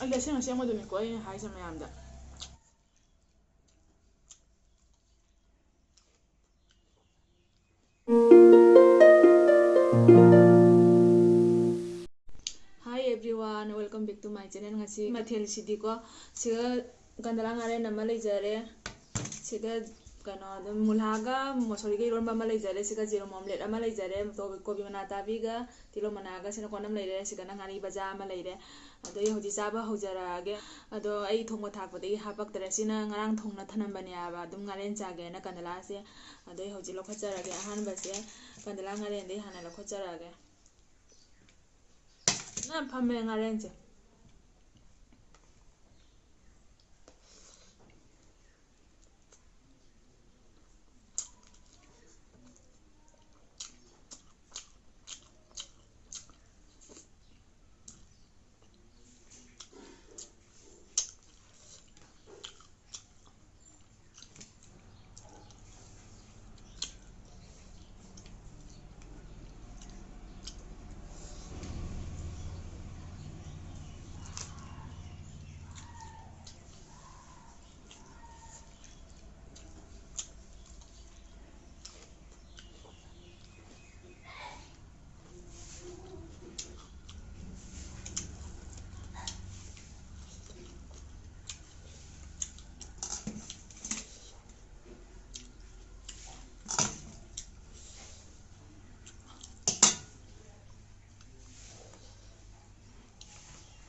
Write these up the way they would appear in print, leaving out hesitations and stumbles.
ꯑꯩ ꯑꯁꯦꯡ ꯑꯁꯦꯡꯕꯗꯨꯅꯤꯀꯣ ꯑꯩꯅ ꯍꯥꯏꯁꯦ ꯃꯌꯥꯝꯗ. Hi everyone, welcome back to my channel. Ngasi mathel siga gandala ngaren ama leijare. Siga kano mulhaga mosori ga iron ama leijare. Siga zero omelette ama leijare. Kobi manatabi ga tilo managa sina konam leire. Siga ngari baja ama leire. Ado hoji chaba hojaraage. Ado ai thongba thakpadi hapaktere sina ngarang thongna thanambani aba adum ngaren chage na gandala se. Ado hoji lokhacharage ahanba se gandala ngaren de hana lokhacharage. Na phame ngaren che.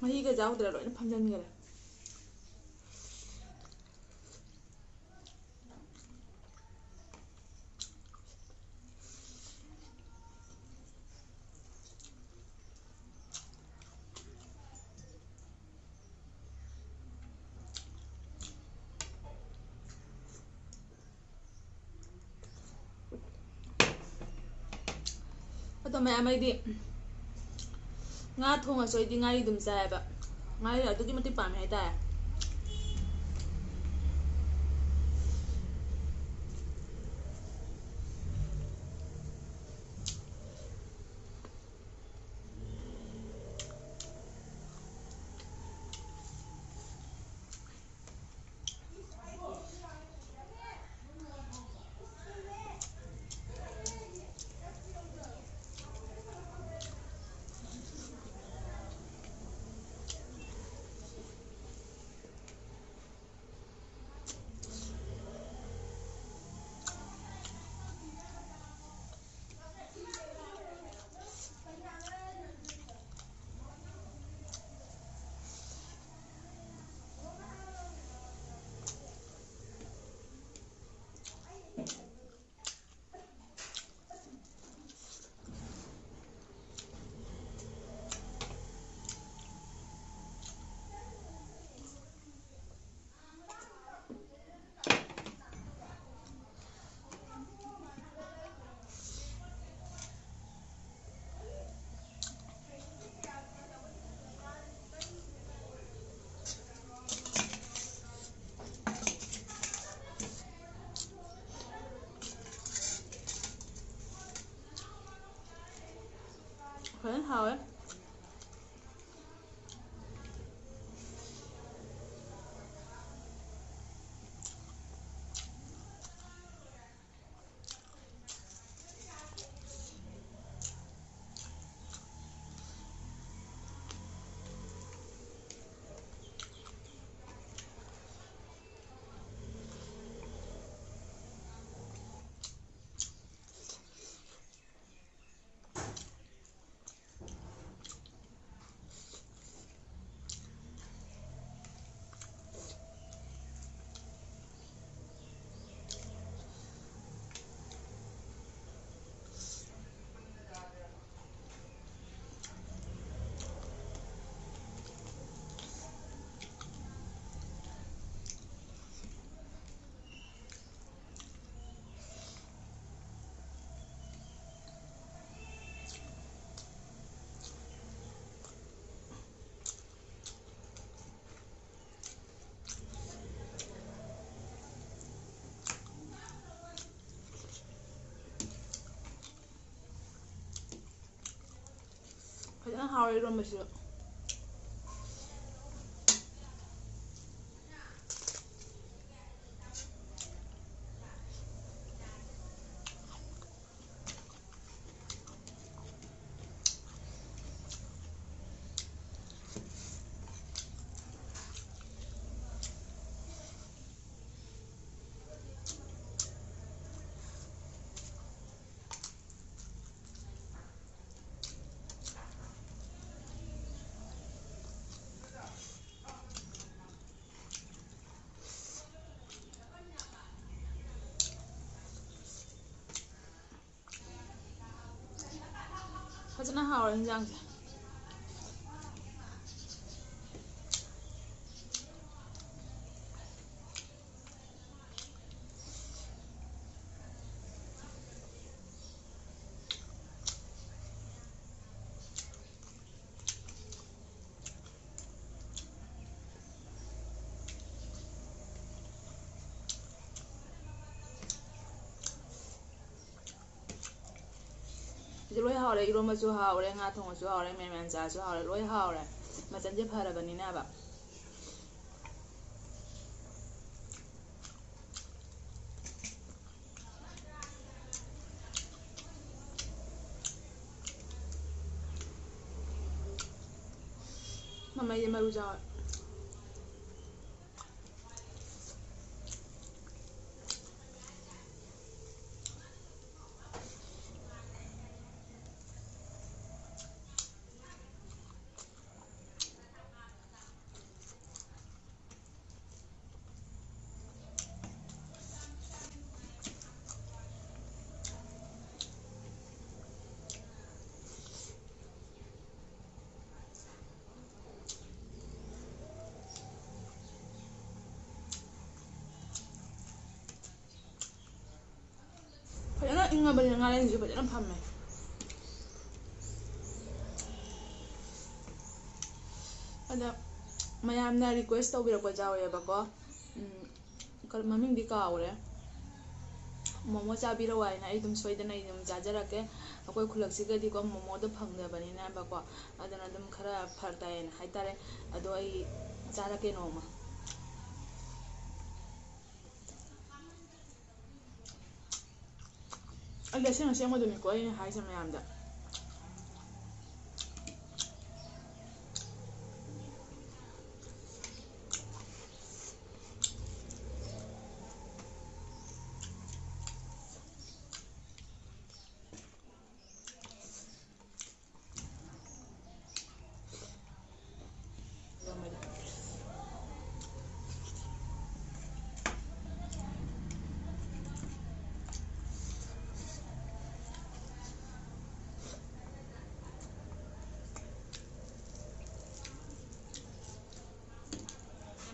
Mahiga jaudra loina phamjangare. Ado mayam aidi nga thonga soidi ngari dum chaeba. Ngari adugi mati pam hai ta. Khain hawe. Khain hawe ron basiyo. ꯐꯖꯅ ꯍꯥꯎꯔꯦ ꯏꯟꯖꯥꯡꯁꯦ ꯂꯣꯏ ꯍꯥꯎꯔꯦ ꯏꯔꯣꯝꯕꯁꯨ ꯍꯥꯎꯔꯦ ꯉꯥ ꯊꯣꯡꯕꯁꯨ ꯍꯥꯎꯔꯦ ꯃꯦꯟ ꯆꯥꯁꯨ ꯍꯥꯎꯔꯦ ꯂꯣꯏ ꯍꯥꯎꯔꯦ ꯃꯆꯟꯁꯦ ꯐꯔꯕꯅꯤꯅꯕ ꯃꯃꯩꯁꯦ ꯃꯔꯨ ꯆꯥꯎꯋꯦ ꯐꯖꯅ ꯏꯪꯉꯕꯅꯤꯅ ꯉꯥꯔꯦꯟꯁꯤꯁꯨ ꯐꯖꯅ ꯐꯝꯃꯦ ꯑꯗ ꯃꯌꯥꯝꯅ ꯔꯤꯀ꯭ꯋꯦꯁ ꯇꯧꯕꯤꯔꯛꯄ ꯌꯥꯎꯋꯦꯕꯀꯣ ꯃꯃꯤꯡꯗꯤ ꯀꯥꯎꯔꯦ ꯃꯣꯃꯣ ꯆꯥꯕꯤꯔꯛꯑꯣ ꯍꯥꯏꯅ ꯑꯩ ꯑꯗꯨꯝ ꯁꯣꯏꯗꯅ ꯑꯩ ꯑꯗꯨꯝ ꯆꯥꯖꯔꯛꯀꯦ ꯑꯩꯈꯣꯏ ꯈꯨꯜꯂꯛꯁꯤꯒꯗꯤꯀꯣ ꯃꯣꯃꯣꯗꯣ ꯐꯪꯗꯕꯅꯤꯅꯕꯀꯣ ꯑꯗꯨꯅ ꯑꯗꯨꯝ ꯈꯔ ꯐꯔꯛ ꯇꯥꯏꯌꯦꯅ ꯍꯥꯏꯇꯥꯔꯦ ꯑꯗꯣ ꯑꯩ ꯆꯥꯔꯛꯀꯦ ꯅꯣꯡꯃ ꯑꯩ ꯑꯁꯦꯡ ꯑꯁꯦꯡꯕꯗꯨꯅꯤꯀꯣ ꯑꯩꯅ ꯍꯥꯏꯁꯦ ꯃꯌꯥꯝꯗ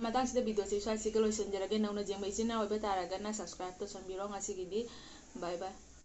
ꯃꯇꯥꯡꯁꯤꯗ ꯚꯤꯗꯤꯑꯣꯁꯦ ꯁ꯭ꯋꯥꯏꯁꯤꯒ ꯂꯣꯏꯁꯤꯟꯖꯔꯒꯦ ꯅꯧꯅ ꯌꯦꯡꯕ ꯏꯆꯤꯟ ꯏꯅꯥꯎ ꯑꯣꯏꯕ ꯇꯥꯔꯒꯅ ꯁꯕꯁꯀ꯭ꯔꯥꯏꯕ ꯇꯧꯁꯟꯕꯤꯔꯣ ꯉꯁꯤꯒꯤꯗꯤ ꯕꯥꯏ ꯕꯥꯏ